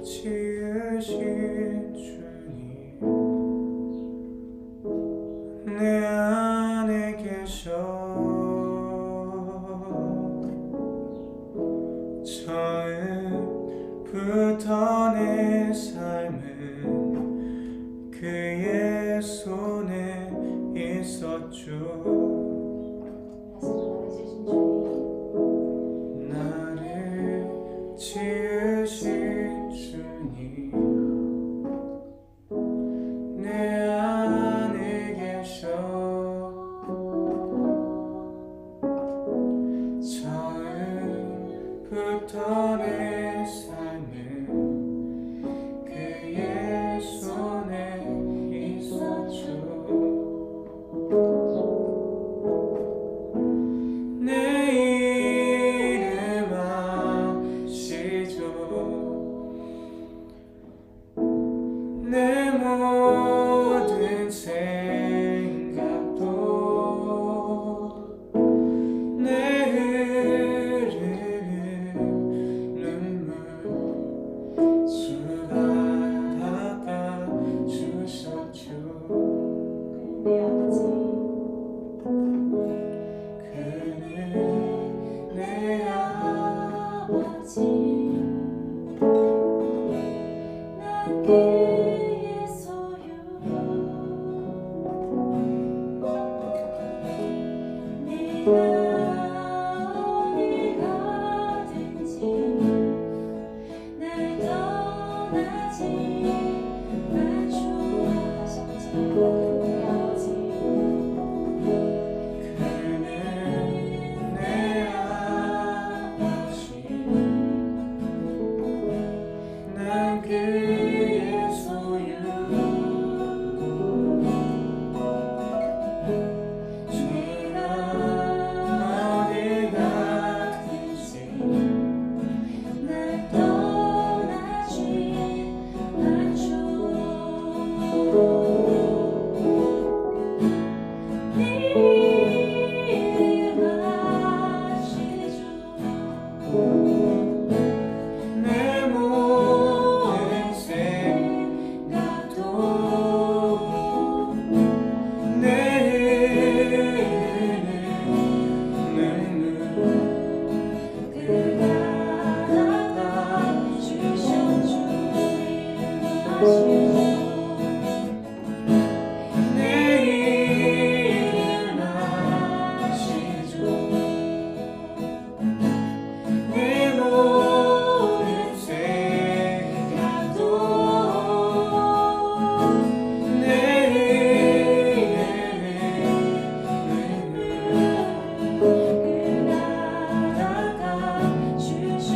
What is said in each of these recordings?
지으신 주님 내 안에 계셔 처음부터 내 삶은 그의 손에 있었죠. 나를 지으신 주님 내 안에 계셔 처음부터 내 삶은 그의 손에 있었죠. 내 이름 아시죠. 내 모든 생각도 내 흐르는 눈물 주가 닦아주셨죠. 내 아버지 그는 내 아버지 난 그의 소유 네가 어디 가든지 날 떠나지 마주 다시 한번 내 아버지 그는 내 아버지 난 그의 소유 주가 어디 가든지 날 떠나지 마주 네 이름 아시죠. 내 모든 생각도 내 흐르는 눈물 그가 닦아주셨죠. 내 이름 아시죠. 내 모든 생각도 내 흐르는 눈물 그가 닦아주셨죠.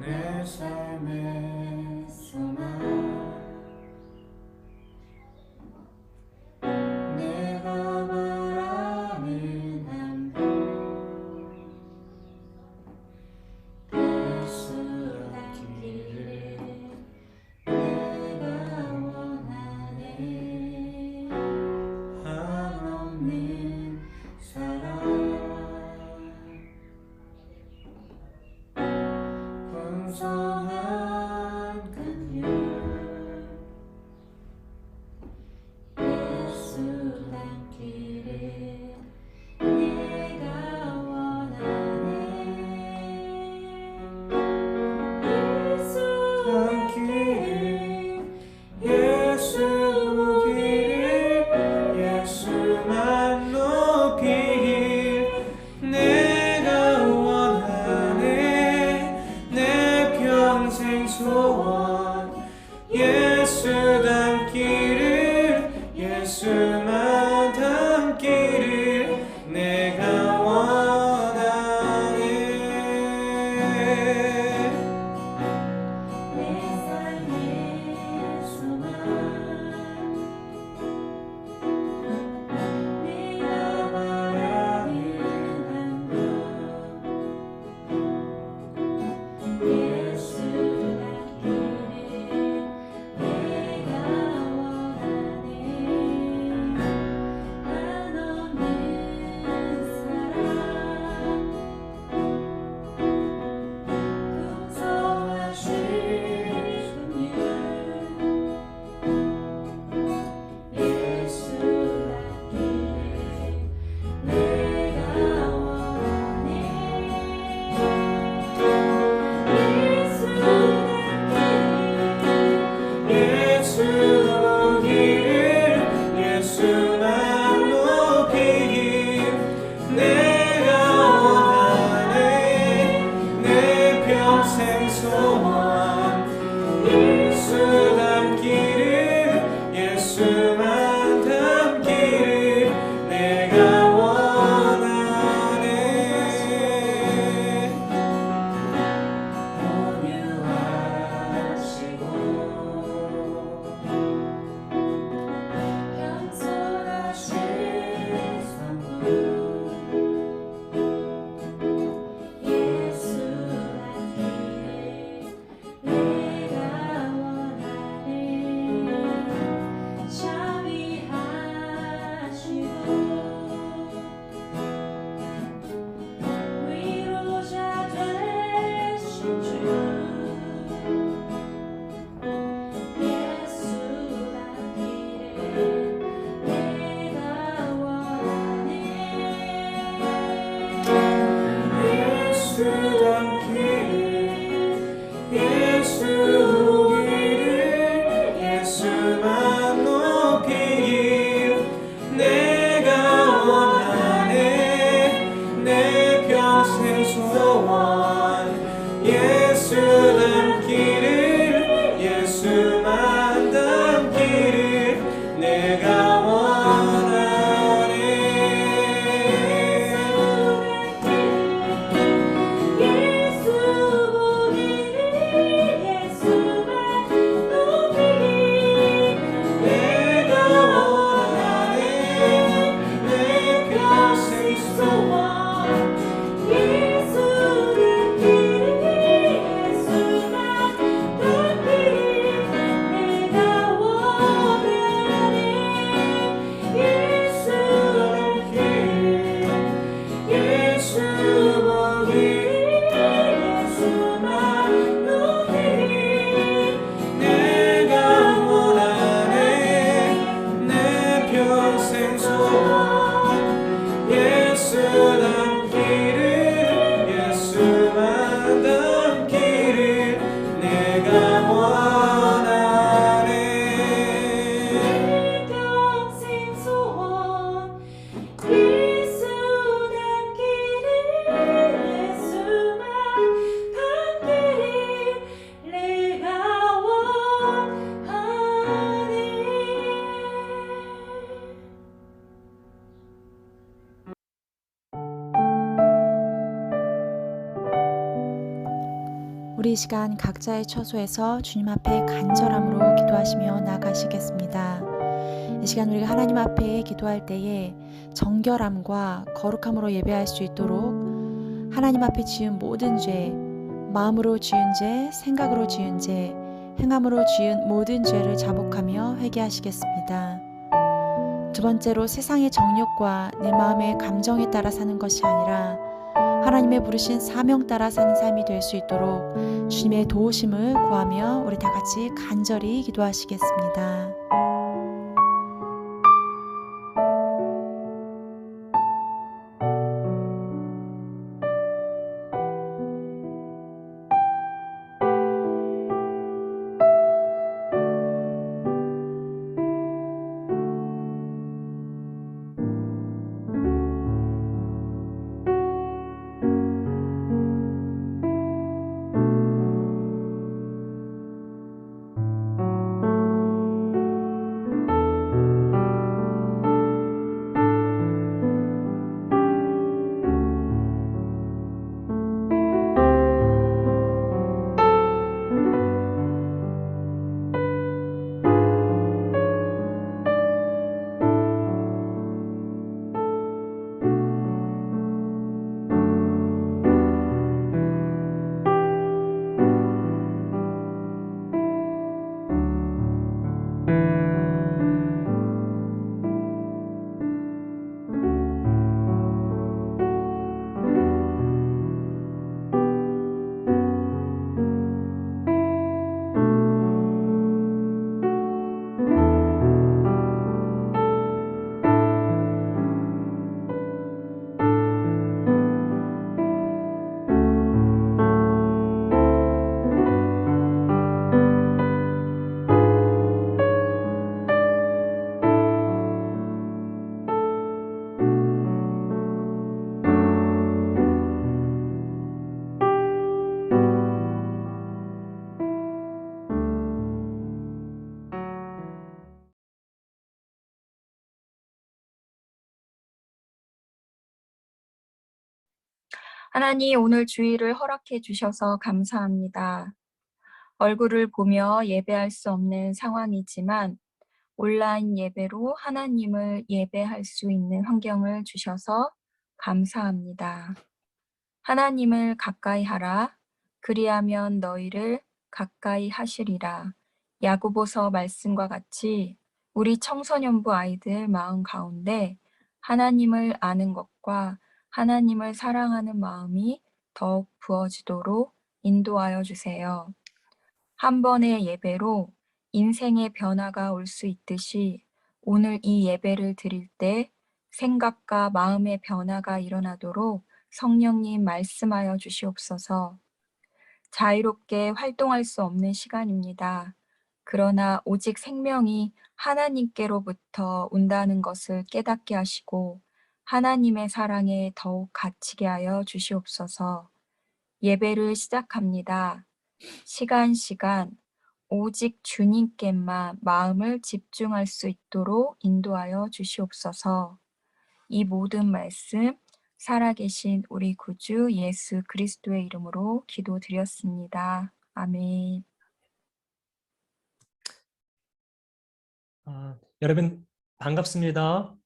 내 삶의 소망 내가 바라는 한 예수 닿기를 내가 원하네 한없는 사랑 풍성한 긍휼 예수 닮기를 내가 원하네 예수 닮기를 예수 보기를 예수만 높이길 내가 원하네 내 평생 소원 예수 닮기를 예수만 닮기를 내가 원하네 내 삶의 소망 내가 바라는 한 예수 닿기를 내가 원하네 한없는 사랑 풍성하신 긍휼 예수 닮기를 내가 원하네 예수 닮기를 예수 보기를 예수만 높이길 내가 원하네 내 평생 소원 예수 닮기를 예수만 닮기를 내가 원하네 온유하시고 겸손하신 성부 예수 닮기를 내가 원하네 자비하시고 위로자 되신 주 예수 닮기를 내가 원하네 예수 닮기를 예수 보기를 예수만 높이길 내가 원하네 내 평생 소원 예수 닮기를 예수만 닮기를 내가 원하네 예수 보기를 예수만 높이길 내가 원하네 내 평생 소원 예수 닮기를 예수만 이 시간 각자의 처소에서 주님 앞에 간절함으로 기도하시며 나가시겠습니다. 이 시간 우리가 하나님 앞에 기도할 때에 정결함과 거룩함으로 예배할 수 있도록 하나님 앞에 지은 모든 죄, 마음으로 지은 죄, 생각으로 지은 죄, 행함으로 지은 모든 죄를 자복하며 회개하시겠습니다. 두 번째로 세상의 정욕과 내 마음의 감정에 따라 사는 것이 아니라 하나님의 부르신 사명 따라 사는 삶이 될 수 있도록 주님의 도우심을 구하며 우리 다 같이 간절히 기도하시겠습니다. 하나님, 오늘 주일을 허락해 주셔서 감사합니다. 얼굴을 보며 예배할 수 없는 상황이지만 온라인 예배로 하나님을 예배할 수 있는 환경을 주셔서 감사합니다. 하나님을 가까이 하라. 그리하면 너희를 가까이 하시리라. 야고보서 말씀과 같이 우리 청소년부 아이들 마음 가운데 하나님을 아는 것과 하나님을 사랑하는 마음이 더욱 부어지도록 인도하여 주세요. 한 번의 예배로 인생의 변화가 올 수 있듯이 오늘 이 예배를 드릴 때 생각과 마음의 변화가 일어나도록 성령님 말씀하여 주시옵소서. 자유롭게 활동할 수 없는 시간입니다. 그러나 오직 생명이 하나님께로부터 온다는 것을 깨닫게 하시고 하나님의 사랑에 더욱 갇히게 하여 주시옵소서. 예배를 시작합니다. 시간 오직 주님께만 마음을 집중할 수 있도록 인도하여 주시옵소서. 이 모든 말씀 살아계신 우리 구주 예수 그리스도의 이름으로 기도드렸습니다. 아멘. 여러분 반갑습니다.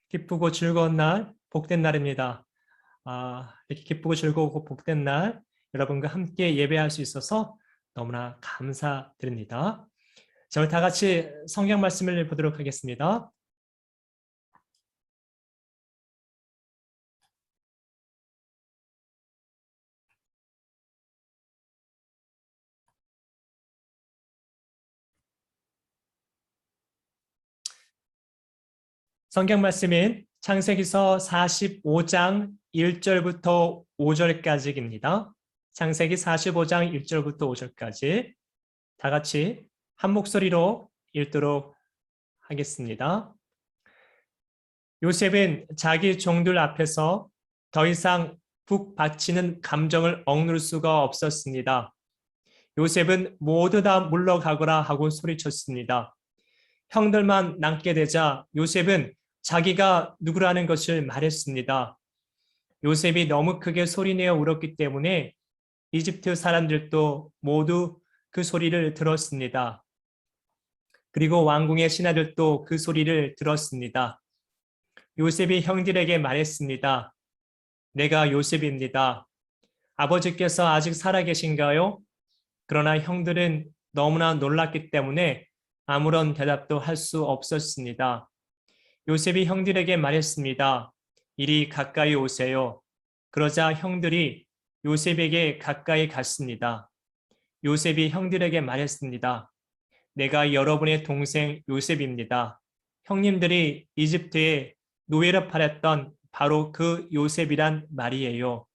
기쁘고 즐거운 날, 복된 날입니다. 이렇게 기쁘고 즐거우고 복된 날 여러분과 함께 예배할 수 있어서 너무나 감사드립니다. 자, 우리 다 같이 성경 말씀을 보도록 하겠습니다. 성경 말씀인 창세기서 45장 1절부터 5절까지입니다. 창세기 45장 1절부터 5절까지 다 같이 한 목소리로 읽도록 하겠습니다. 요셉은 자기 종들 앞에서 더 이상 북받치는 감정을 억누를 수가 없었습니다. 요셉은 모두 다 물러가거라 하고 소리쳤습니다. 형들만 남게 되자 요셉은 자기가 누구라는 것을 말했습니다. 요셉이 너무 크게 소리내어 울었기 때문에 이집트 사람들도 모두 그 소리를 들었습니다. 그리고 왕궁의 신하들도 그 소리를 들었습니다. 요셉이 형들에게 말했습니다. 내가 요셉입니다. 아버지께서 아직 살아계신가요? 그러나 형들은 너무나 놀랐기 때문에 아무런 대답도 할 수 없었습니다. 요셉이 형들에게 말했습니다. 이리 가까이 오세요. 그러자 형들이 요셉에게 가까이 갔습니다. 요셉이 형들에게 말했습니다. 내가 여러분의 동생 요셉입니다. 형님들이 이집트에 노예로 팔았던 바로 그 요셉이란 말이에요.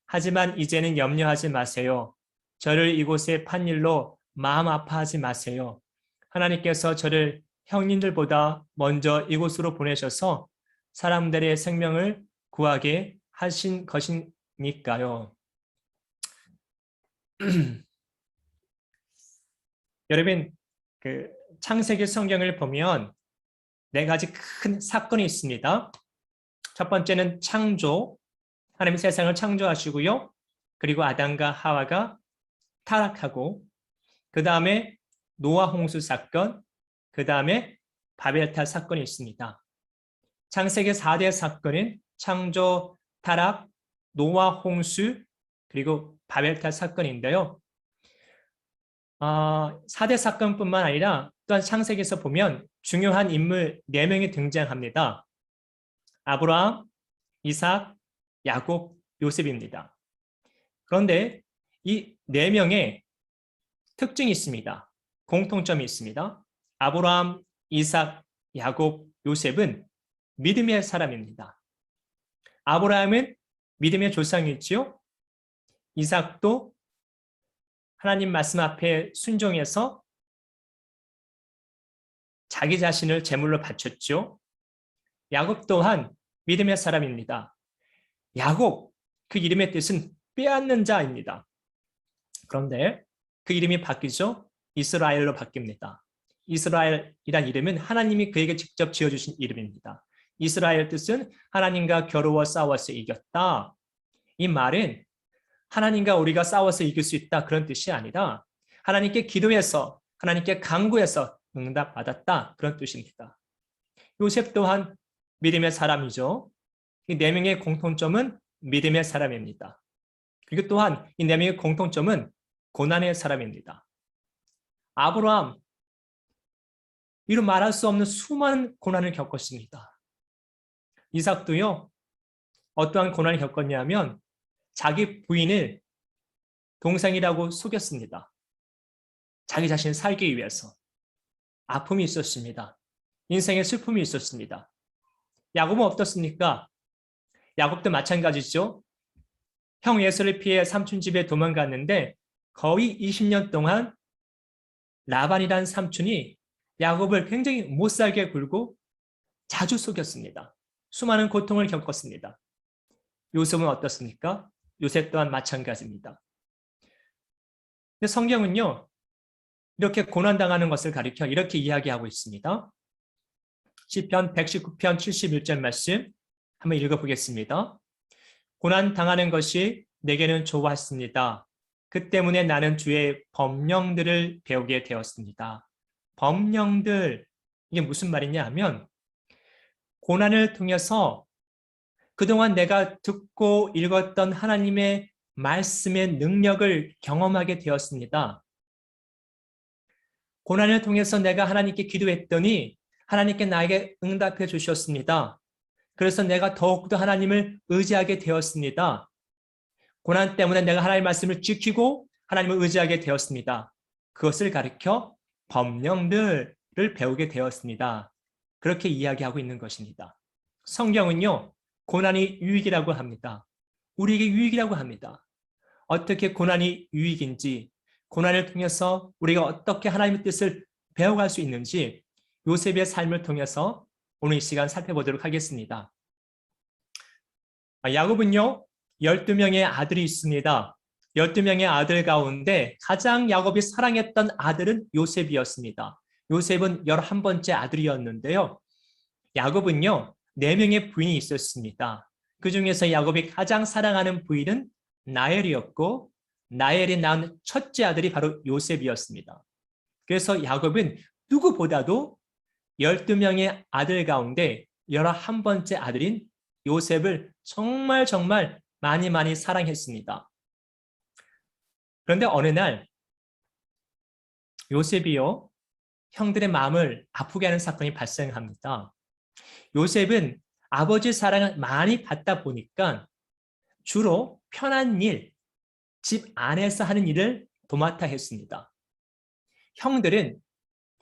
하지만 이제는 염려하지 마세요. 저를 이곳에 판 일로 마음 아파하지 마세요. 하나님께서 저를 형님들보다 먼저 이곳으로 보내셔서 사람들의 생명을 구하게 하신 것이니까요. 여러분, 그 창세기 성경을 보면 네 가지 큰 사건이 있습니다. 첫 번째는 창조, 하나님 세상을 창조하시고요. 그리고 아담과 하와가 타락하고, 그 다음에 노아 홍수 사건, 그 다음에 바벨탑 사건이 있습니다. 창세기 4대 사건은 창조, 타락, 노아 홍수, 그리고 바벨탑 사건인데요. 4대 사건뿐만 아니라 또한 창세기에서 보면 중요한 인물 4명이 등장합니다. 아브라함, 이삭, 야곱, 요셉입니다. 그런데 이 4명의 특징이 있습니다. 공통점이 있습니다. 아브라함, 이삭, 야곱, 요셉은 믿음의 사람입니다. 아브라함은 믿음의 조상이지요. 이삭도 하나님 말씀 앞에 순종해서 자기 자신을 제물로 바쳤죠. 야곱 또한 믿음의 사람입니다. 야곱, 그 이름의 뜻은 빼앗는 자입니다. 그런데 그 이름이 바뀌죠. 이스라엘로 바뀝니다. 이스라엘이란 이름은 하나님이 그에게 직접 지어주신 이름입니다. 이스라엘 뜻은 하나님과 겨루어 싸워서 이겼다. 이 말은 하나님과 우리가 싸워서 이길 수 있다 그런 뜻이 아니라 하나님께 기도해서 하나님께 간구해서 응답받았다 그런 뜻입니다. 요셉 또한 믿음의 사람이죠. 이 4명의 공통점은 믿음의 사람입니다. 그리고 또한 이 4명의 공통점은 고난의 사람입니다. 아브라함, 이루 말할 수 없는 수많은 고난을 겪었습니다. 이삭도요, 어떠한 고난을 겪었냐면 자기 부인을 동생이라고 속였습니다. 자기 자신을 살기 위해서. 아픔이 있었습니다. 인생의 슬픔이 있었습니다. 야곱은 어떻습니까? 야곱도 마찬가지죠. 형 에서를 피해 삼촌 집에 도망갔는데 거의 20년 동안 라반이라는 삼촌이 야곱을 굉장히 못살게 굴고 자주 속였습니다. 수많은 고통을 겪었습니다. 요셉은 어떻습니까? 요셉 또한 마찬가지입니다. 근데 성경은요, 이렇게 고난당하는 것을 가리켜 이렇게 이야기하고 있습니다. 시편 119편 71절 말씀 한번 읽어보겠습니다. 고난당하는 것이 내게는 좋았습니다. 그 때문에 나는 주의 법령들을 배우게 되었습니다. 법령들, 이게 무슨 말이냐 하면 고난을 통해서 그동안 내가 듣고 읽었던 하나님의 말씀의 능력을 경험하게 되었습니다. 고난을 통해서 내가 하나님께 기도했더니 하나님께 나에게 응답해 주셨습니다. 그래서 내가 더욱더 하나님을 의지하게 되었습니다. 고난 때문에 내가 하나님의 말씀을 지키고 하나님을 의지하게 되었습니다. 그것을 가리켜 법령들을 배우게 되었습니다. 그렇게 이야기하고 있는 것입니다. 성경은요, 고난이 유익이라고 합니다. 우리에게 유익이라고 합니다. 어떻게 고난이 유익인지, 고난을 통해서 우리가 어떻게 하나님의 뜻을 배워갈 수 있는지 요셉의 삶을 통해서 오늘 이 시간 살펴보도록 하겠습니다. 야곱은요, 12명의 아들이 있습니다. 12명의 아들 가운데 가장 야곱이 사랑했던 아들은 요셉이었습니다. 요셉은 11번째 아들이었는데요. 야곱은요, 4명의 부인이 있었습니다. 그 중에서 야곱이 가장 사랑하는 부인은 라헬이었고 라헬이 낳은 첫째 아들이 바로 요셉이었습니다. 그래서 야곱은 누구보다도 12명의 아들 가운데 11번째 아들인 요셉을 정말 정말 많이 사랑했습니다. 그런데 어느 날 요셉이요, 형들의 마음을 아프게 하는 사건이 발생합니다. 요셉은 아버지 사랑을 많이 받다 보니까 주로 편한 일, 집 안에서 하는 일을 도맡아 했습니다. 형들은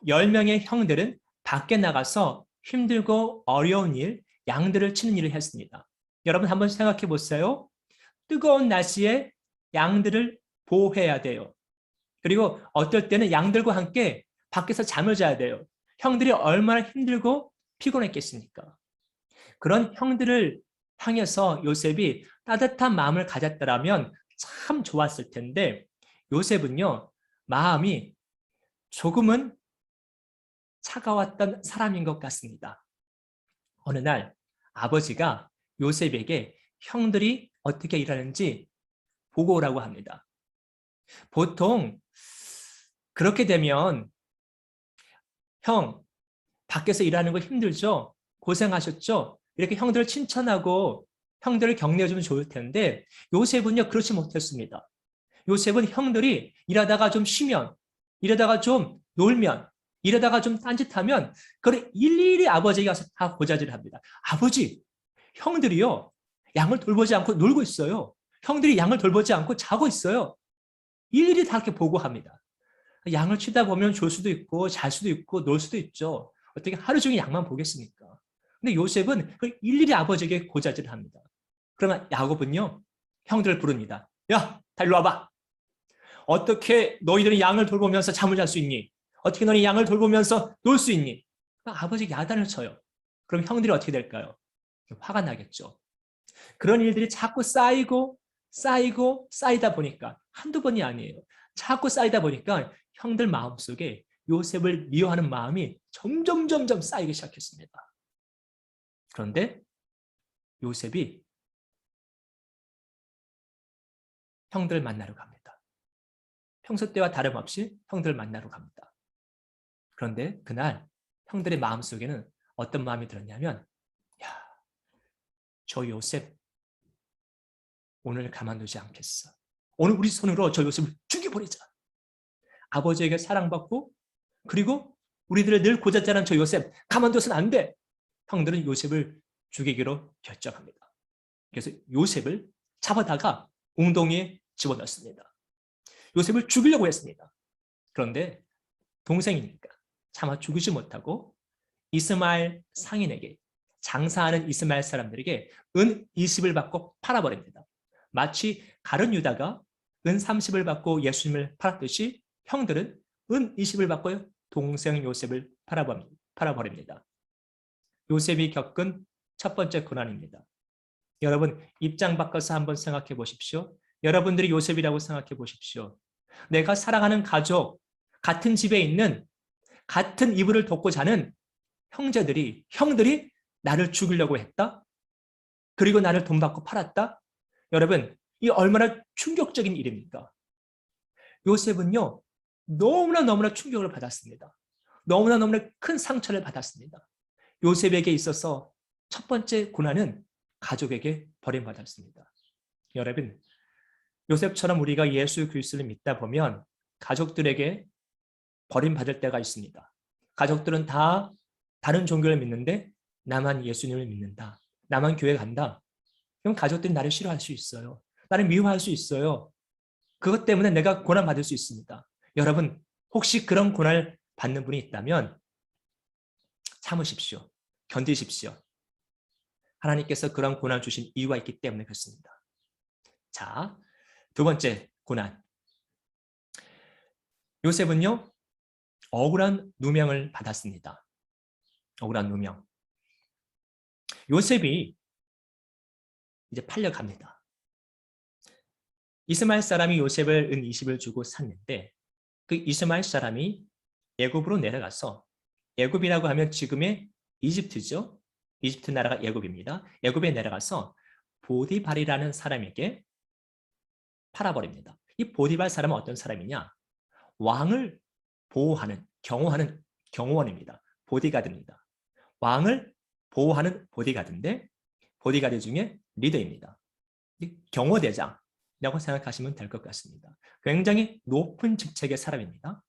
10명의 형들은 밖에 나가서 힘들고 어려운 일, 양들을 치는 일을 했습니다. 여러분 한번 생각해 보세요. 뜨거운 날씨에 양들을 보호해야 돼요. 그리고 어떨 때는 양들과 함께 밖에서 잠을 자야 돼요. 형들이 얼마나 힘들고 피곤했겠습니까? 그런 형들을 향해서 요셉이 따뜻한 마음을 가졌더라면 참 좋았을 텐데, 요셉은요, 마음이 조금은 차가웠던 사람인 것 같습니다. 어느 날 아버지가 요셉에게 형들이 어떻게 일하는지 보고 오라고 합니다. 보통 그렇게 되면 형, 밖에서 일하는 거 힘들죠? 고생하셨죠? 이렇게 형들을 칭찬하고 형들을 격려해주면 좋을 텐데, 요셉은요 그렇지 못했습니다. 요셉은 형들이 일하다가 좀 쉬면, 일하다가 좀 놀면, 일하다가 좀 딴짓하면 그걸 일일이 아버지에게 가서 다 고자질을 합니다. 아버지, 형들이요 양을 돌보지 않고 놀고 있어요. 형들이 양을 돌보지 않고 자고 있어요. 일일이 다 이렇게 보고합니다. 양을 치다 보면 졸 수도 있고 잘 수도 있고 놀 수도 있죠. 어떻게 하루 종일 양만 보겠습니까? 근데 요셉은 그걸 일일이 아버지에게 고자질을 합니다. 그러면 야곱은요 형들을 부릅니다. 야, 다 일로 와봐. 어떻게 너희들이 양을 돌보면서 잠을 잘 수 있니? 어떻게 너희 양을 돌보면서 놀 수 있니? 아버지에게 야단을 쳐요. 그럼 형들이 어떻게 될까요? 화가 나겠죠. 그런 일들이 자꾸 쌓이다 보니까, 한두 번이 아니에요. 자꾸 쌓이다 보니까 형들 마음속에 요셉을 미워하는 마음이 점점 쌓이기 시작했습니다. 그런데 요셉이 형들을 만나러 갑니다. 평소 때와 다름없이 형들을 만나러 갑니다. 그런데 그날 형들의 마음속에는 어떤 마음이 들었냐면, 야, 저 요셉 오늘 가만두지 않겠어. 오늘 우리 손으로 저 요셉을 죽여버리자. 아버지에게 사랑받고 그리고 우리들을 늘 고자질하는 저 요셉 가만둬서는 안 돼. 형들은 요셉을 죽이기로 결정합니다. 그래서 요셉을 잡아다가 웅덩이에 집어넣습니다. 요셉을 죽이려고 했습니다. 그런데 동생이니까 차마 죽이지 못하고 이스마엘 상인에게, 장사하는 이스마엘 사람들에게 은 20을 받고 팔아버립니다. 마치 가룟 유다가 은 30을 받고 예수님을 팔았듯이 형들은 은 20을 받고 동생 요셉을 팔아버립니다. 요셉이 겪은 첫 번째 고난입니다. 여러분 입장 바꿔서 한번 생각해 보십시오. 여러분들이 요셉이라고 생각해 보십시오. 내가 사랑하는 가족, 같은 집에 있는, 같은 이불을 덮고 자는 형들이 나를 죽이려고 했다? 그리고 나를 돈 받고 팔았다? 여러분, 이 얼마나 충격적인 일입니까? 요셉은요, 너무나 충격을 받았습니다. 너무나 큰 상처를 받았습니다. 요셉에게 있어서 첫 번째 고난은 가족에게 버림받았습니다. 여러분, 요셉처럼 우리가 예수 그리스도를 믿다 보면 가족들에게 버림받을 때가 있습니다. 가족들은 다 다른 종교를 믿는데 나만 예수님을 믿는다. 나만 교회 간다. 그럼 가족들이 나를 싫어할 수 있어요. 나를 미워할 수 있어요. 그것 때문에 내가 고난받을 수 있습니다. 여러분, 혹시 그런 고난을 받는 분이 있다면 참으십시오. 견디십시오. 하나님께서 그런 고난을 주신 이유가 있기 때문에 그렇습니다. 자, 두 번째 고난. 요셉은요, 억울한 누명을 받았습니다. 억울한 누명. 요셉이 이제 팔려갑니다. 이스마엘 사람이 요셉을 은 20을 주고 샀는데 그 이스마엘 사람이 애굽으로 내려가서, 애굽이라고 하면 지금의 이집트죠. 이집트 나라가 애굽입니다. 애굽에 내려가서 보디발이라는 사람에게 팔아버립니다. 이 보디발 사람은 어떤 사람이냐? 왕을 보호하는, 경호하는 경호원입니다. 보디가드입니다. 왕을 보호하는 보디가드인데 보디가드 중에 리더입니다. 경호대장이라고 생각하시면 될 것 같습니다. 굉장히 높은 직책의 사람입니다.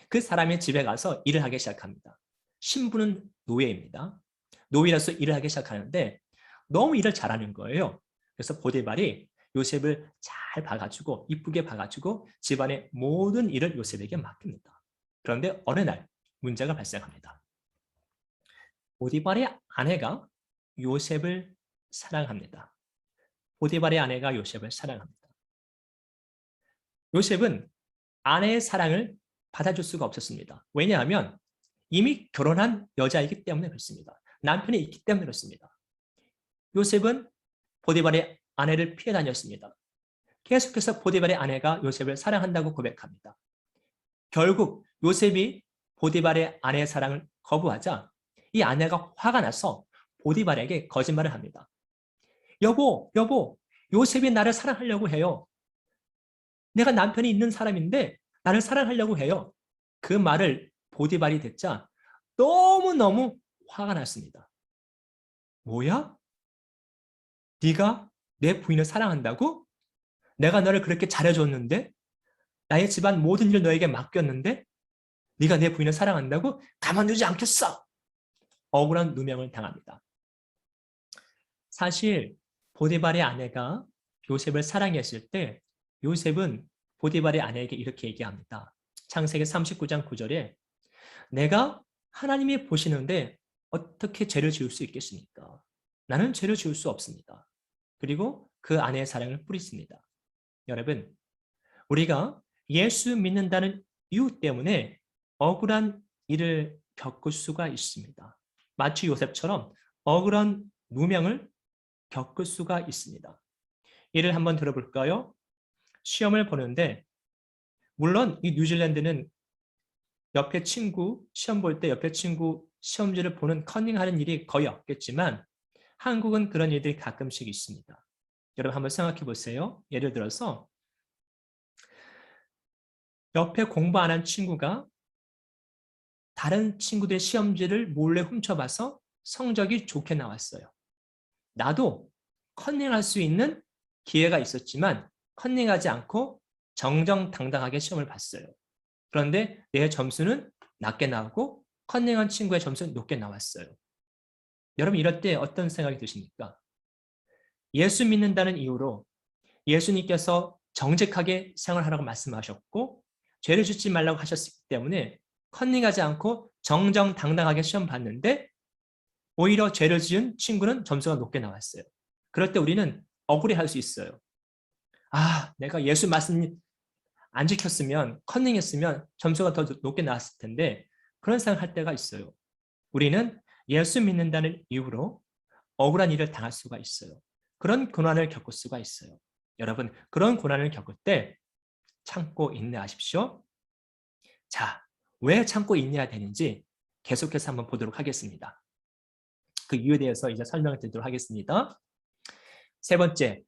그 사람의 집에 가서 일을 하기 시작합니다. 신부는 노예입니다. 노예로서 일을 하기 시작하는데 너무 일을 잘하는 거예요. 그래서 보디발이 요셉을 잘 봐가지고 이쁘게 봐가지고 집안의 모든 일을 요셉에게 맡깁니다. 그런데 어느 날 문제가 발생합니다. 보디발의 아내가 요셉을 사랑합니다. 보디발의 아내가 요셉을 사랑합니다. 요셉은 아내의 사랑을 받아줄 수가 없었습니다. 왜냐하면 이미 결혼한 여자이기 때문에 그렇습니다. 남편이 있기 때문에 그렇습니다. 요셉은 보디발의 아내를 피해 다녔습니다. 계속해서 보디발의 아내가 요셉을 사랑한다고 고백합니다. 결국 요셉이 보디발의 아내의 사랑을 거부하자 이 아내가 화가 나서 보디발에게 거짓말을 합니다. 여보, 요셉이 나를 사랑하려고 해요. 내가 남편이 있는 사람인데 나를 사랑하려고 해요. 그 말을 보디발이 듣자 너무너무 화가 났습니다. 뭐야? 네가 내 부인을 사랑한다고? 내가 너를 그렇게 잘해줬는데? 나의 집안 모든 일을 너에게 맡겼는데? 네가 내 부인을 사랑한다고? 가만두지 않겠어! 억울한 누명을 당합니다. 사실 보디발의 아내가 요셉을 사랑했을 때 요셉은 보디발의 아내에게 이렇게 얘기합니다. 창세기 39장 9절에 내가 하나님이 보시는데 어떻게 죄를 지을 수 있겠습니까? 나는 죄를 지을 수 없습니다. 그리고 그 아내의 사랑을 뿌리습니다. 여러분, 우리가 예수 믿는다는 이유 때문에 억울한 일을 겪을 수가 있습니다. 마치 요셉처럼 억울한 누명을 겪을 수가 있습니다. 예를 한번 들어볼까요? 시험을 보는데 물론 이 뉴질랜드는 옆에 친구 시험 볼 때 옆에 친구 시험지를 보는 컨닝하는 일이 거의 없겠지만 한국은 그런 일들이 가끔씩 있습니다. 여러분 한번 생각해 보세요. 예를 들어서 옆에 공부 안 한 친구가 다른 친구들의 시험지를 몰래 훔쳐봐서 성적이 좋게 나왔어요. 나도 컨닝할 수 있는 기회가 있었지만 컨닝하지 않고 정정당당하게 시험을 봤어요. 그런데 내 점수는 낮게 나오고 컨닝한 친구의 점수는 높게 나왔어요. 여러분 이럴 때 어떤 생각이 드십니까? 예수 믿는다는 이유로 예수님께서 정직하게 생활하라고 말씀하셨고 죄를 짓지 말라고 하셨기 때문에 컨닝하지 않고 정정당당하게 시험 봤는데 오히려 죄를 지은 친구는 점수가 높게 나왔어요. 그럴 때 우리는 억울해할 수 있어요. 아, 내가 예수 말씀 안 지켰으면 컨닝했으면 점수가 더 높게 나왔을 텐데 그런 생각할 때가 있어요. 우리는 예수 믿는다는 이유로 억울한 일을 당할 수가 있어요. 그런 고난을 겪을 수가 있어요. 여러분 그런 고난을 겪을 때 참고 인내하십시오. 자, 왜 참고 인내해야 되는지 계속해서 한번 보도록 하겠습니다. 그 이유에 대해서 이제 설명을 드리도록 하겠습니다. 세 번째,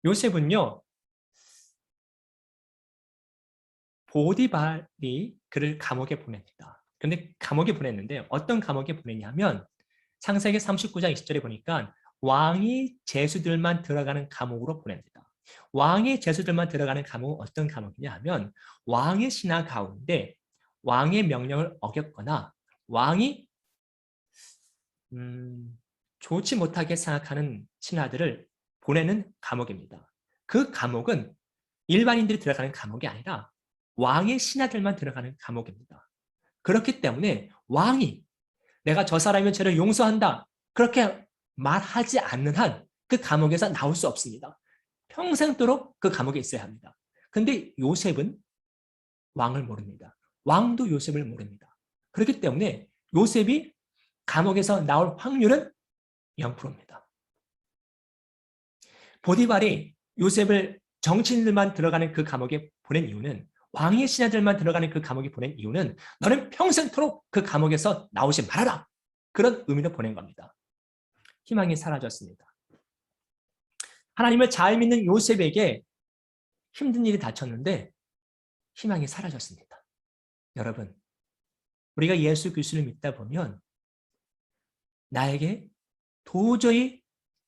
요셉은요 보디발이 그를 감옥에 보냅니다. 그런데 감옥에 보냈는데 어떤 감옥에 보냈냐면 창세기 39장 20절에 보니까 왕이 제수들만 들어가는 감옥으로 보냅니다. 왕의 제수들만 들어가는 감옥은 어떤 감옥이냐 하면 왕의 신하 가운데 왕의 명령을 어겼거나 왕이 좋지 못하게 생각하는 신하들을 보내는 감옥입니다. 그 감옥은 일반인들이 들어가는 감옥이 아니라 왕의 신하들만 들어가는 감옥입니다. 그렇기 때문에 왕이 내가 저 사람의 죄를 용서한다 그렇게 말하지 않는 한 그 감옥에서 나올 수 없습니다. 평생도록 그 감옥에 있어야 합니다. 그런데 요셉은 왕을 모릅니다. 왕도 요셉을 모릅니다. 그렇기 때문에 요셉이 감옥에서 나올 확률은 0%입니다. 보디발이 요셉을 정치인들만 들어가는 그 감옥에 보낸 이유는 왕의 신하들만 들어가는 그 감옥에 보낸 이유는 너는 평생토록 그 감옥에서 나오지 말아라. 그런 의미로 보낸 겁니다. 희망이 사라졌습니다. 하나님을 잘 믿는 요셉에게 힘든 일이 닥쳤는데 희망이 사라졌습니다. 여러분, 우리가 예수 그리스도를 믿다 보면 나에게 도저히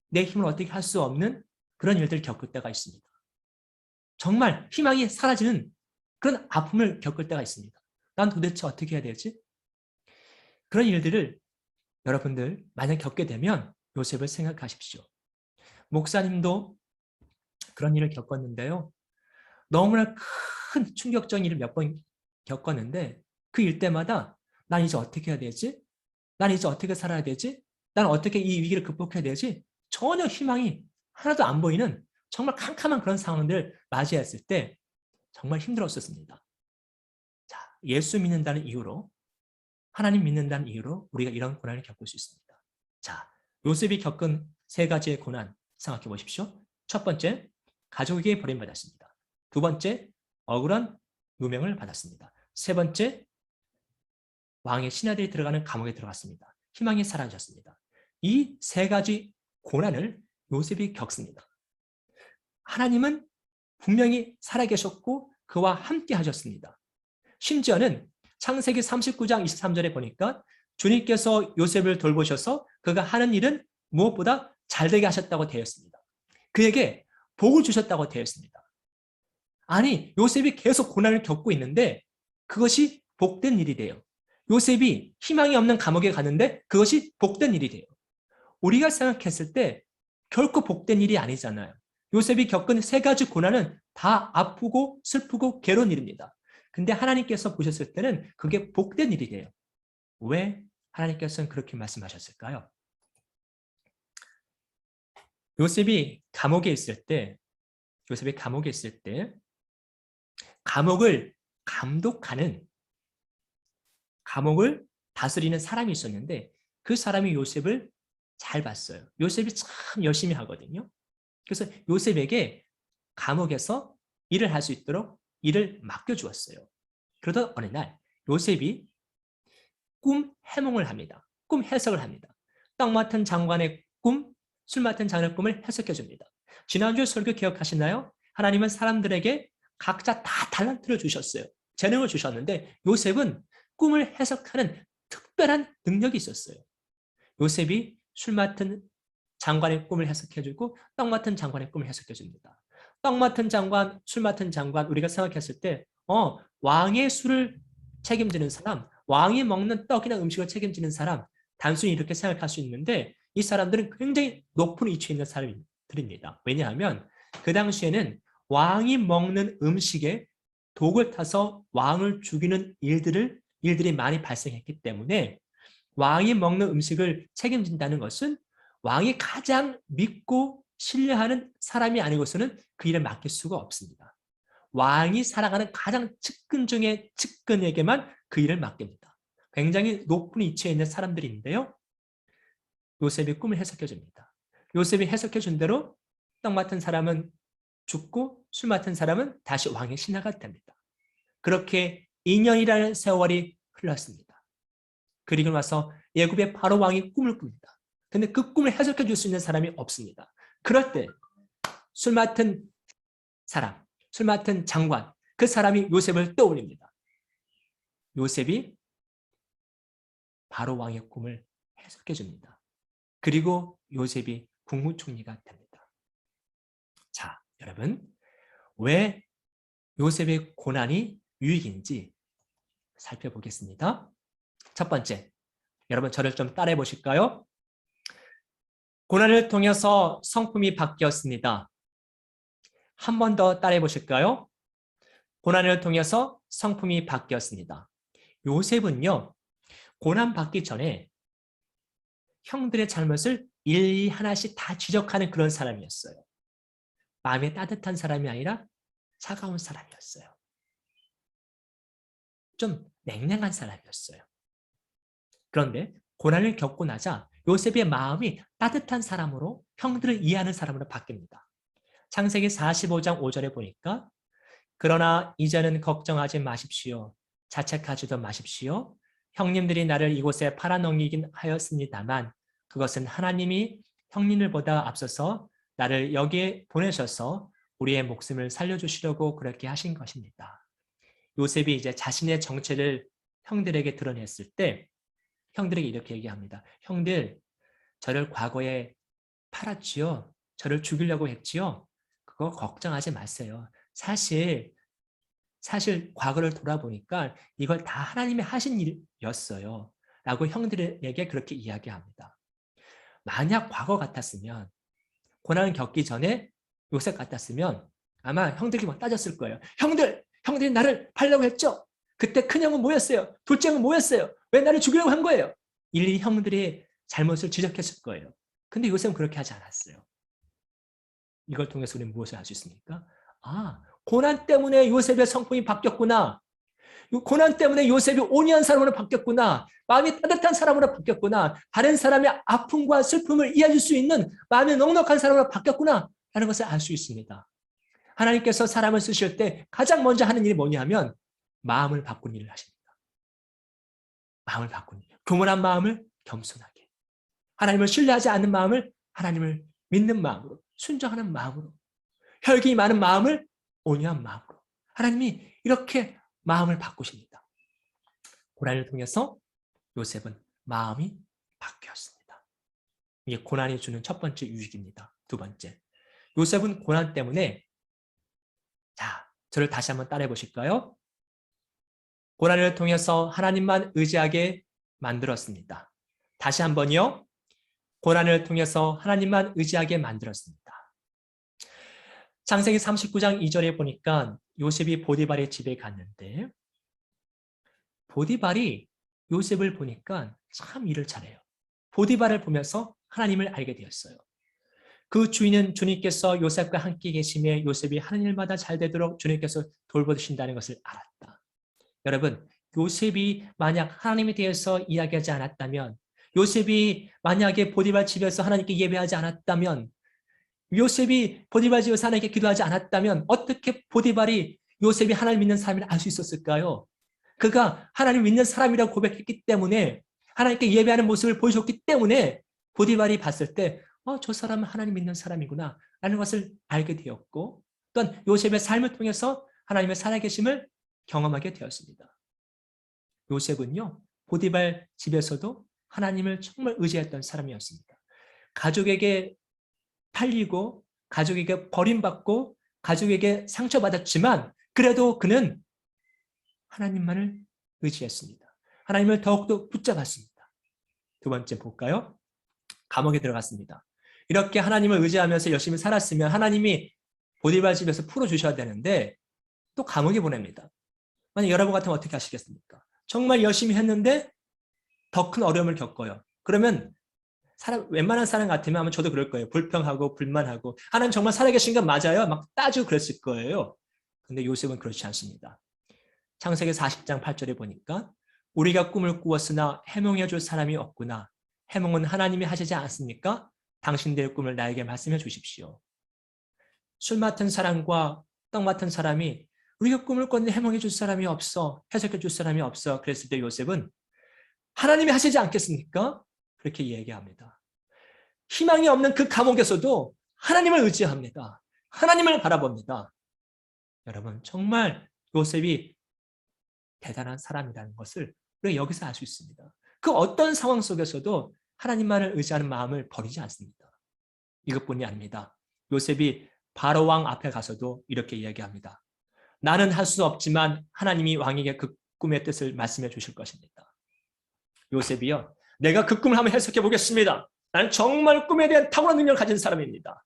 내 힘을 어떻게 할 수 없는 그런 일들을 겪을 때가 있습니다. 정말 희망이 사라지는 그런 아픔을 겪을 때가 있습니다. 난 도대체 어떻게 해야 되지? 그런 일들을 여러분들 만약 겪게 되면 요셉을 생각하십시오. 목사님도 그런 일을 겪었는데요. 너무나 큰 충격적인 일을 몇 번 겪었는데 그 일 때마다 난 이제 어떻게 해야 되지? 난 이제 어떻게 살아야 되지? 난 어떻게 이 위기를 극복해야 되지? 전혀 희망이 하나도 안 보이는 정말 캄캄한 그런 상황들을 맞이했을 때 정말 힘들었었습니다. 자, 예수 믿는다는 이유로, 하나님 믿는다는 이유로 우리가 이런 고난을 겪을 수 있습니다. 자, 요셉이 겪은 세 가지의 고난 생각해 보십시오. 첫 번째, 가족에게 버림받았습니다. 두 번째, 억울한 누명을 받았습니다. 세 번째, 왕의 신하들이 들어가는 감옥에 들어갔습니다. 희망이 사라졌습니다. 이 세 가지 고난을 요셉이 겪습니다. 하나님은 분명히 살아계셨고 그와 함께 하셨습니다. 심지어는 창세기 39장 23절에 보니까 주님께서 요셉을 돌보셔서 그가 하는 일은 무엇보다 잘되게 하셨다고 되어 있습니다. 그에게 복을 주셨다고 되어 있습니다. 아니, 요셉이 계속 고난을 겪고 있는데 그것이 복된 일이 돼요. 요셉이 희망이 없는 감옥에 가는데 그것이 복된 일이 돼요. 우리가 생각했을 때 결코 복된 일이 아니잖아요. 요셉이 겪은 세 가지 고난은 다 아프고 슬프고 괴로운 일입니다. 근데 하나님께서 보셨을 때는 그게 복된 일이 돼요. 왜 하나님께서는 그렇게 말씀하셨을까요? 요셉이 감옥에 있을 때 감옥을 감독하는, 감옥을 다스리는 사람이 있었는데 그 사람이 요셉을 잘 봤어요. 요셉이 참 열심히 하거든요. 그래서 요셉에게 감옥에서 일을 할 수 있도록 일을 맡겨주었어요. 그러던 어느 날 요셉이 꿈 해몽을 합니다. 꿈 해석을 합니다. 떡 맡은 장관의 꿈, 술 맡은 장관의 꿈을 해석해 줍니다. 지난주 설교 기억하시나요? 하나님은 사람들에게 각자 다 달란트를 주셨어요. 재능을 주셨는데 요셉은 꿈을 해석하는 특별한 능력이 있었어요. 요셉이 술 맡은 장관의 꿈을 해석해주고 떡 맡은 장관의 꿈을 해석해줍니다. 떡 맡은 장관, 술 맡은 장관, 우리가 생각했을 때 왕의 술을 책임지는 사람, 왕이 먹는 떡이나 음식을 책임지는 사람, 단순히 이렇게 생각할 수 있는데 이 사람들은 굉장히 높은 위치에 있는 사람들입니다. 왜냐하면 그 당시에는 왕이 먹는 음식에 독을 타서 왕을 죽이는 일들이 많이 발생했기 때문에 왕이 먹는 음식을 책임진다는 것은 왕이 가장 믿고 신뢰하는 사람이 아니고서는 그 일을 맡길 수가 없습니다. 왕이 사랑하는 가장 측근 중에 측근에게만 그 일을 맡깁니다. 굉장히 높은 위치에 있는 사람들인데요. 요셉이 꿈을 해석해 줍니다. 요셉이 해석해 준 대로 떡 맡은 사람은 죽고 술 맡은 사람은 다시 왕의 신하가 됩니다. 그렇게 2년이라는 세월이 흘렀습니다. 그리고 나서 애굽의 바로 왕이 꿈을 꿉니다. 근데 그 꿈을 해석해 줄 수 있는 사람이 없습니다. 그럴 때 술 맡은 사람, 술 맡은 장관, 그 사람이 요셉을 떠올립니다. 요셉이 바로 왕의 꿈을 해석해 줍니다. 그리고 요셉이 국무총리가 됩니다. 자, 여러분, 왜 요셉의 고난이 유익인지 살펴보겠습니다. 첫 번째, 여러분 저를 좀 따라해 보실까요? 고난을 통해서 성품이 바뀌었습니다. 한 번 더 따라해 보실까요? 고난을 통해서 성품이 바뀌었습니다. 요셉은요, 고난 받기 전에 형들의 잘못을 일일이 하나씩 다 지적하는 그런 사람이었어요. 마음이 따뜻한 사람이 아니라 차가운 사람이었어요. 좀 냉랭한 사람이었어요. 그런데 고난을 겪고 나자 요셉의 마음이 따뜻한 사람으로, 형들을 이해하는 사람으로 바뀝니다. 창세기 45장 5절에 보니까 그러나 이제는 걱정하지 마십시오. 자책하지도 마십시오. 형님들이 나를 이곳에 팔아넘기긴 하였습니다만 그것은 하나님이 형님들보다 앞서서 나를 여기에 보내셔서 우리의 목숨을 살려주시려고 그렇게 하신 것입니다. 요셉이 이제 자신의 정체를 형들에게 드러냈을 때 형들에게 이렇게 얘기합니다. 형들, 저를 과거에 팔았지요. 저를 죽이려고 했지요. 그거 걱정하지 마세요. 사실 과거를 돌아보니까 이걸 다 하나님이 하신 일이었어요. 라고 형들에게 그렇게 이야기합니다. 만약 과거 같았으면, 고난을 겪기 전에 요셉 같았으면 아마 형들이 막 따졌을 거예요. 형들이 나를 팔려고 했죠? 그때 큰형은 뭐였어요? 둘째형은 뭐였어요? 왜 나를 죽이려고 한 거예요? 일일이 형들이 잘못을 지적했을 거예요. 근데 요셉은 그렇게 하지 않았어요. 이걸 통해서 우리는 무엇을 알 수 있습니까? 아, 고난 때문에 요셉의 성품이 바뀌었구나. 고난 때문에 요셉이 온유한 사람으로 바뀌었구나. 마음이 따뜻한 사람으로 바뀌었구나. 다른 사람의 아픔과 슬픔을 이해해줄 수 있는 마음이 넉넉한 사람으로 바뀌었구나 라는 것을 알 수 있습니다. 하나님께서 사람을 쓰실 때 가장 먼저 하는 일이 뭐냐면 마음을 바꾸는 일을 하십니다. 마음을 바꾸는 일. 교만한 마음을 겸손하게. 하나님을 신뢰하지 않는 마음을 하나님을 믿는 마음으로, 순종하는 마음으로, 혈기 많은 마음을 온유한 마음으로. 하나님이 이렇게 마음을 바꾸십니다. 고난을 통해서 요셉은 마음이 바뀌었습니다. 이게 고난이 주는 첫 번째 유익입니다. 두 번째, 요셉은 고난 때문에, 자, 저를 다시 한번 따라해 보실까요? 고난을 통해서 하나님만 의지하게 만들었습니다. 다시 한번요. 고난을 통해서 하나님만 의지하게 만들었습니다. 창세기 39장 2절에 보니까 요셉이 보디발의 집에 갔는데 보디발이 요셉을 보니까 참 일을 잘해요. 보디발을 보면서 하나님을 알게 되었어요. 그 주인은 주님께서 요셉과 함께 계시며 요셉이 하는 일마다 잘 되도록 주님께서 돌보신다는 것을 알았다. 여러분, 요셉이 만약 하나님에 대해서 이야기하지 않았다면, 요셉이 만약에 보디발 집에서 하나님께 예배하지 않았다면, 요셉이 보디발 집에서 하나님께 기도하지 않았다면 어떻게 보디발이 요셉이 하나님 믿는 사람이라 알 수 있었을까요? 그가 하나님 믿는 사람이라고 고백했기 때문에, 하나님께 예배하는 모습을 보여줬기 때문에 보디발이 봤을 때 저 사람은 하나님 믿는 사람이구나 라는 것을 알게 되었고, 또한 요셉의 삶을 통해서 하나님의 살아계심을 경험하게 되었습니다. 요셉은요, 보디발 집에서도 하나님을 정말 의지했던 사람이었습니다. 가족에게 팔리고 가족에게 버림받고 가족에게 상처받았지만 그래도 그는 하나님만을 의지했습니다. 하나님을 더욱더 붙잡았습니다. 두 번째 볼까요? 감옥에 들어갔습니다. 이렇게 하나님을 의지하면서 열심히 살았으면 하나님이 보디발 집에서 풀어주셔야 되는데 또 감옥에 보냅니다. 만약 여러분 같으면 어떻게 하시겠습니까? 정말 열심히 했는데 더 큰 어려움을 겪어요. 그러면 웬만한 사람 같으면 아마 저도 그럴 거예요. 불평하고 불만하고 하나님 정말 살아계신 건 맞아요? 막 따지고 그랬을 거예요. 근데 요셉은 그렇지 않습니다. 창세기 40장 8절에 보니까 우리가 꿈을 꾸었으나 해몽해 줄 사람이 없구나. 해몽은 하나님이 하시지 않습니까? 당신들의 꿈을 나에게 말씀해 주십시오. 술 맡은 사람과 떡 맡은 사람이 우리가 꿈을 꿨는데 해몽해 줄 사람이 없어. 해석해 줄 사람이 없어. 그랬을 때 요셉은 하나님이 하시지 않겠습니까? 그렇게 얘기합니다. 희망이 없는 그 감옥에서도 하나님을 의지합니다. 하나님을 바라봅니다. 여러분, 정말 요셉이 대단한 사람이라는 것을 우리가 여기서 알 수 있습니다. 그 어떤 상황 속에서도 하나님만을 의지하는 마음을 버리지 않습니다. 이것뿐이 아닙니다. 요셉이 바로 왕 앞에 가서도 이렇게 이야기합니다. 나는 할 수 없지만 하나님이 왕에게 그 꿈의 뜻을 말씀해 주실 것입니다. 요셉이요, 내가 그 꿈을 한번 해석해 보겠습니다. 나는 정말 꿈에 대한 탁월한 능력을 가진 사람입니다.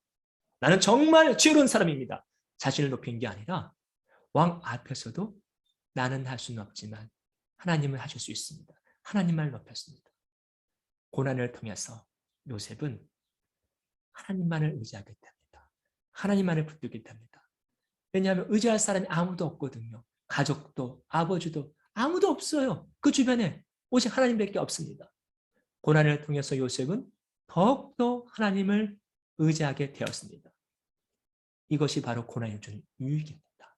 나는 정말 지혜로운 사람입니다. 자신을 높인 게 아니라 왕 앞에서도 나는 할 수는 없지만 하나님은 하실 수 있습니다. 하나님만을 높였습니다. 고난을 통해서 요셉은 하나님만을 의지하게 됩니다. 하나님만을 붙들게 됩니다. 왜냐하면 의지할 사람이 아무도 없거든요. 가족도 아버지도 아무도 없어요. 그 주변에 오직 하나님밖에 없습니다. 고난을 통해서 요셉은 더욱더 하나님을 의지하게 되었습니다. 이것이 바로 고난이 주는 유익입니다.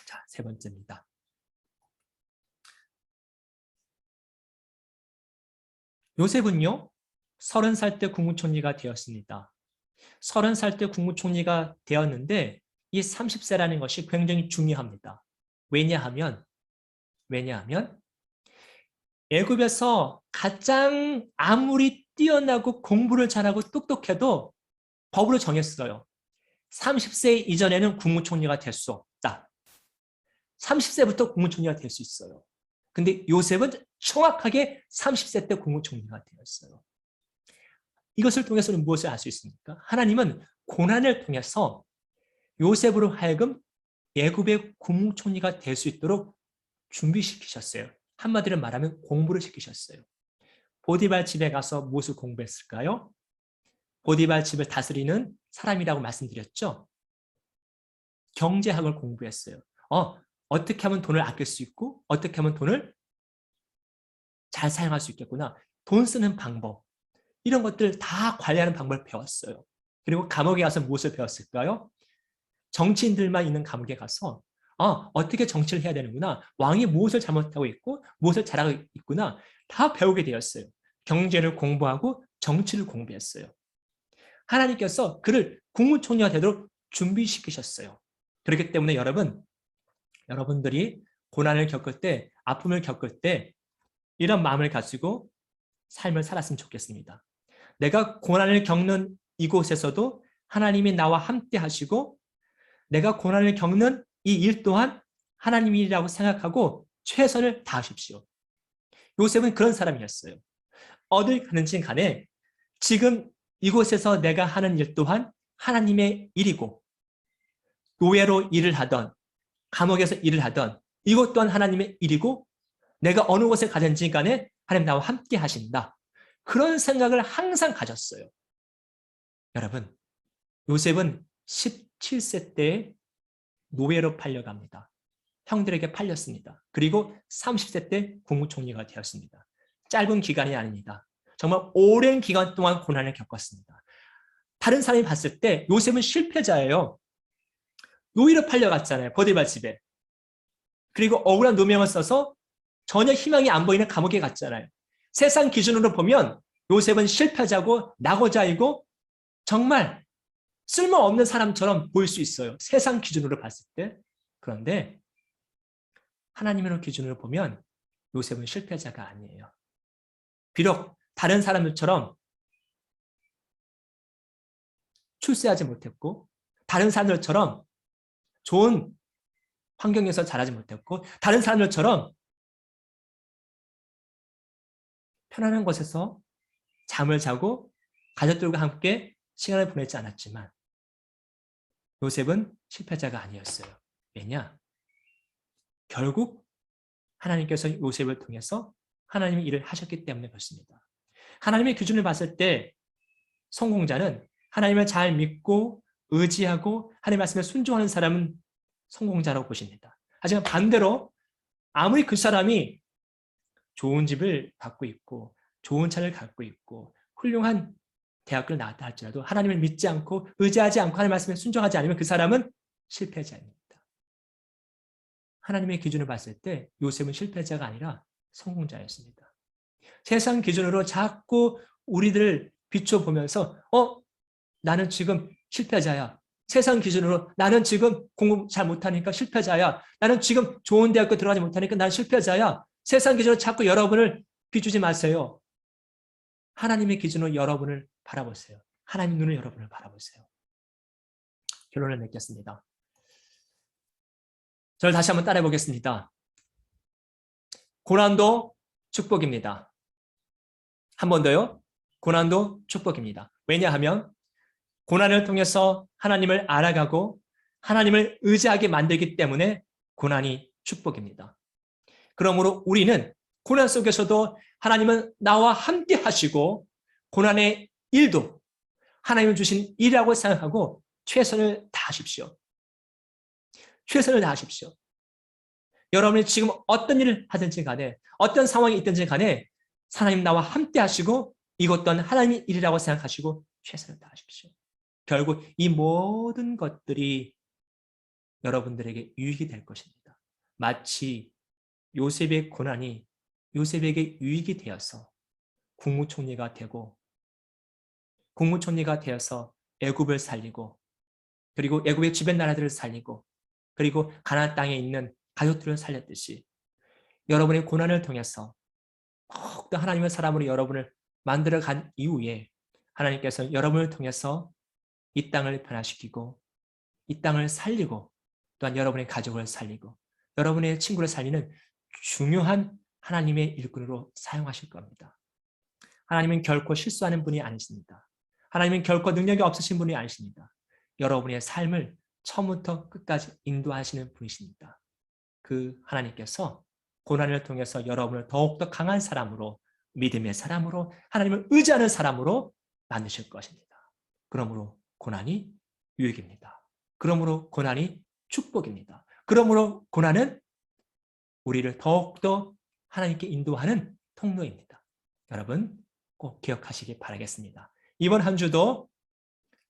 자, 세 번째입니다. 요셉은요, 30살 때 국무총리가 되었습니다. 30살 때 국무총리가 되었는데 이 30세라는 것이 굉장히 중요합니다. 왜냐하면 애굽에서 가장 아무리 뛰어나고 공부를 잘하고 똑똑해도 법으로 정했어요. 30세 이전에는 국무총리가 될 수 없다. 30세부터 국무총리가 될 수 있어요. 근데 요셉은 정확하게 30세 때 국무총리가 되었어요. 이것을 통해서 우리는 무엇을 알 수 있습니까? 하나님은 고난을 통해서 요셉으로 하여금 애굽의 국무총리가 될 수 있도록 준비시키셨어요. 한마디로 말하면 공부를 시키셨어요. 보디발 집에 가서 무엇을 공부했을까요? 보디발 집을 다스리는 사람이라고 말씀드렸죠. 경제학을 공부했어요. 어떻게 하면 돈을 아낄 수 있고 어떻게 하면 돈을 잘 사용할 수 있겠구나. 돈 쓰는 방법, 이런 것들 다 관리하는 방법을 배웠어요. 그리고 감옥에 가서 무엇을 배웠을까요? 정치인들만 있는 감옥에 가서 어떻게 정치를 해야 되는구나. 왕이 무엇을 잘못하고 있고 무엇을 잘하고 있구나. 다 배우게 되었어요. 경제를 공부하고 정치를 공부했어요. 하나님께서 그를 국무총리가 되도록 준비시키셨어요. 그렇기 때문에 여러분들이 고난을 겪을 때, 아픔을 겪을 때 이런 마음을 가지고 삶을 살았으면 좋겠습니다. 내가 고난을 겪는 이곳에서도 하나님이 나와 함께 하시고 내가 고난을 겪는 이 일 또한 하나님이라고 생각하고 최선을 다하십시오. 요셉은 그런 사람이었어요. 어딜 가는지 간에 지금 이곳에서 내가 하는 일 또한 하나님의 일이고 노예로 일을 하던 감옥에서 일을 하던 이것 또한 하나님의 일이고 내가 어느 곳에 가든지 간에 하나님 나와 함께 하신다. 그런 생각을 항상 가졌어요. 여러분, 요셉은 17세 때 노예로 팔려갑니다. 형들에게 팔렸습니다. 그리고 30세 때 국무총리가 되었습니다. 짧은 기간이 아닙니다. 정말 오랜 기간 동안 고난을 겪었습니다. 다른 사람이 봤을 때 요셉은 실패자예요. 노예로 팔려갔잖아요. 보디발 집에. 그리고 억울한 누명을 써서 전혀 희망이 안 보이는 감옥에 갔잖아요. 세상 기준으로 보면 요셉은 실패자고 낙오자이고 정말 쓸모없는 사람처럼 보일 수 있어요. 세상 기준으로 봤을 때. 그런데 하나님의 기준으로 보면 요셉은 실패자가 아니에요. 비록 다른 사람들처럼 출세하지 못했고 다른 사람들처럼 좋은 환경에서 자라지 못했고 다른 사람들처럼 편안한 곳에서 잠을 자고 가족들과 함께 시간을 보내지 않았지만 요셉은 실패자가 아니었어요. 왜냐? 결국 하나님께서 요셉을 통해서 하나님의 일을 하셨기 때문에 그렇습니다. 하나님의 기준을 봤을 때 성공자는 하나님을 잘 믿고 의지하고 하나님의 말씀에 순종하는 사람은 성공자라고 보십니다. 하지만 반대로 아무리 그 사람이 좋은 집을 갖고 있고 좋은 차를 갖고 있고 훌륭한 대학교를 나왔다 할지라도 하나님을 믿지 않고 의지하지 않고 하나님의 말씀에 순종하지 않으면 그 사람은 실패자입니다. 하나님의 기준을 봤을 때 요셉은 실패자가 아니라 성공자였습니다. 세상 기준으로 자꾸 우리들을 비춰보면서 나는 지금 실패자야. 세상 기준으로 나는 지금 공부 잘 못하니까 실패자야. 나는 지금 좋은 대학교 들어가지 못하니까 난 실패자야. 세상 기준으로 자꾸 여러분을 비추지 마세요. 하나님의 기준으로 여러분을 바라보세요. 하나님 눈을 여러분을 바라보세요. 결론을 맺겠습니다. 저를 다시 한번 따라해 보겠습니다. 고난도 축복입니다. 한 번 더요. 고난도 축복입니다. 왜냐하면 고난을 통해서 하나님을 알아가고 하나님을 의지하게 만들기 때문에 고난이 축복입니다. 그러므로 우리는 고난 속에서도 하나님은 나와 함께 하시고 고난의 일도 하나님을 주신 일이라고 생각하고 최선을 다하십시오. 최선을 다하십시오. 여러분이 지금 어떤 일을 하든지 간에 어떤 상황이 있든지 간에 하나님 나와 함께 하시고 이것 또한 하나님의 일이라고 생각하시고 최선을 다하십시오. 결국 이 모든 것들이 여러분들에게 유익이 될 것입니다. 마치 요셉의 고난이 요셉에게 유익이 되어서 국무총리가 되고 국무총리가 되어서 애굽을 살리고 그리고 애굽의 주변 나라들을 살리고 그리고 가나안 땅에 있는 가족들을 살렸듯이 여러분의 고난을 통해서 더욱더 하나님의 사람으로 여러분을 만들어간 이후에 하나님께서 여러분을 통해서 이 땅을 변화시키고 이 땅을 살리고 또한 여러분의 가족을 살리고 여러분의 친구를 살리는 중요한 하나님의 일꾼으로 사용하실 겁니다. 하나님은 결코 실수하는 분이 아니십니다. 하나님은 결코 능력이 없으신 분이 아니십니다. 여러분의 삶을 처음부터 끝까지 인도하시는 분이십니다. 그 하나님께서 고난을 통해서 여러분을 더욱더 강한 사람으로 믿음의 사람으로 하나님을 의지하는 사람으로 만드실 것입니다. 그러므로 고난이 유익입니다. 그러므로 고난이 축복입니다. 그러므로 고난은 우리를 더욱더 하나님께 인도하는 통로입니다. 여러분 꼭 기억하시기 바라겠습니다. 이번 한 주도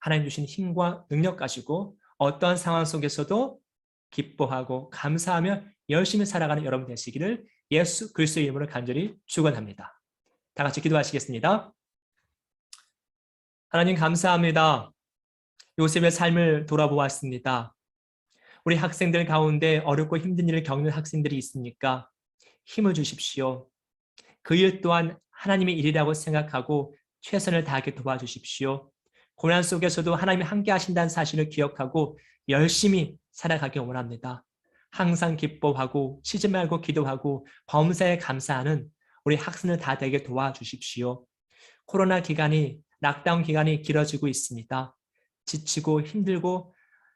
하나님 주신 힘과 능력 가지고 어떠한 상황 속에서도 기뻐하고 감사하며 열심히 살아가는 여러분 되시기를 예수 그리스도의 이름으로 간절히 축원합니다. 다 같이 기도하시겠습니다. 하나님 감사합니다. 요셉의 삶을 돌아보았습니다. 우리 학생들 가운데 어렵고 힘든 일을 겪는 학생들이 있습니까? 힘을 주십시오. 그 일 또한 하나님의 일이라고 생각하고 최선을 다하게 도와주십시오. 고난 속에서도 하나님이 함께 하신다는 사실을 기억하고 열심히 살아가기 원합니다. 항상 기뻐하고 쉬지 말고 기도하고 범사에 감사하는 우리 학생들 다 되게 도와주십시오. 코로나 기간이 락다운 기간이 길어지고 있습니다. 지치고 힘들고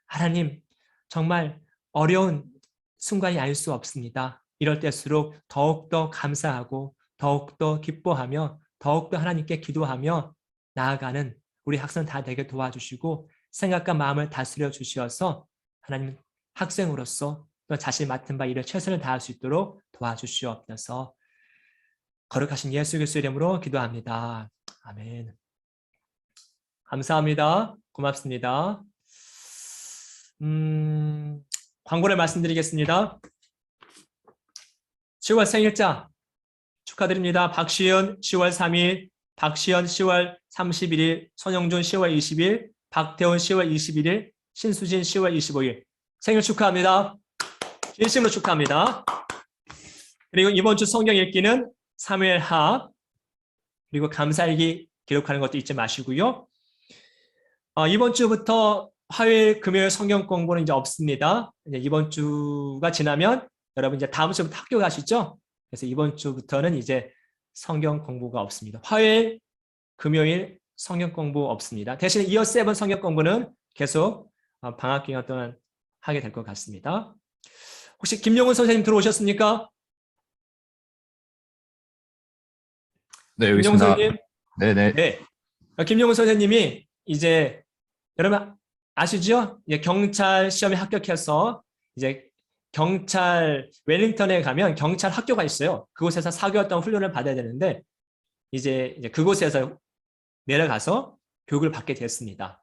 하나님 정말 어려운 순간이 아닐 수 없습니다. 이럴 때일수록 더욱더 감사하고 더욱더 기뻐하며 더욱더 하나님께 기도하며 나아가는 우리 학생 다 되게 도와주시고 생각과 마음을 다스려 주시어서 하나님 학생으로서 또 자신이 맡은 바 일을 최선을 다할 수 있도록 도와주시옵소서. 거룩하신 예수 그리스도의 이름으로 기도합니다. 아멘. 감사합니다. 고맙습니다. 광고를 말씀드리겠습니다. 10월 생일자 축하드립니다. 박시연 10월 3일, 박시연 10월 31일, 손영준 10월 20일, 박태훈 10월 21일, 신수진 10월 25일 생일 축하합니다. 진심으로 축하합니다. 그리고 이번 주 성경 읽기는 사무엘하 그리고 감사일기 기록하는 것도 잊지 마시고요. 이번 주부터 화요일, 금요일 성경 공부는 이제 없습니다. 이제 이번 주가 지나면 여러분 이제 다음 주부터 학교 가시죠. 그래서 이번 주부터는 이제 성경 공부가 없습니다. 화요일, 금요일 성경 공부 없습니다. 대신에 이어 7 성경 공부는 계속 방학 기간 동안 하게 될 것 같습니다. 혹시 김용훈 선생님 들어오셨습니까? 네, 여기 김용훈 있습니다. 선생님? 네네. 네. 김용훈 선생님이 이제 여러분 아시죠? 이제 경찰 시험에 합격해서 이제 경찰 웰링턴에 가면 경찰 학교가 있어요. 그곳에서 4개월 동안 훈련을 받아야 되는데 이제 그곳에서 내려가서 교육을 받게 됐습니다.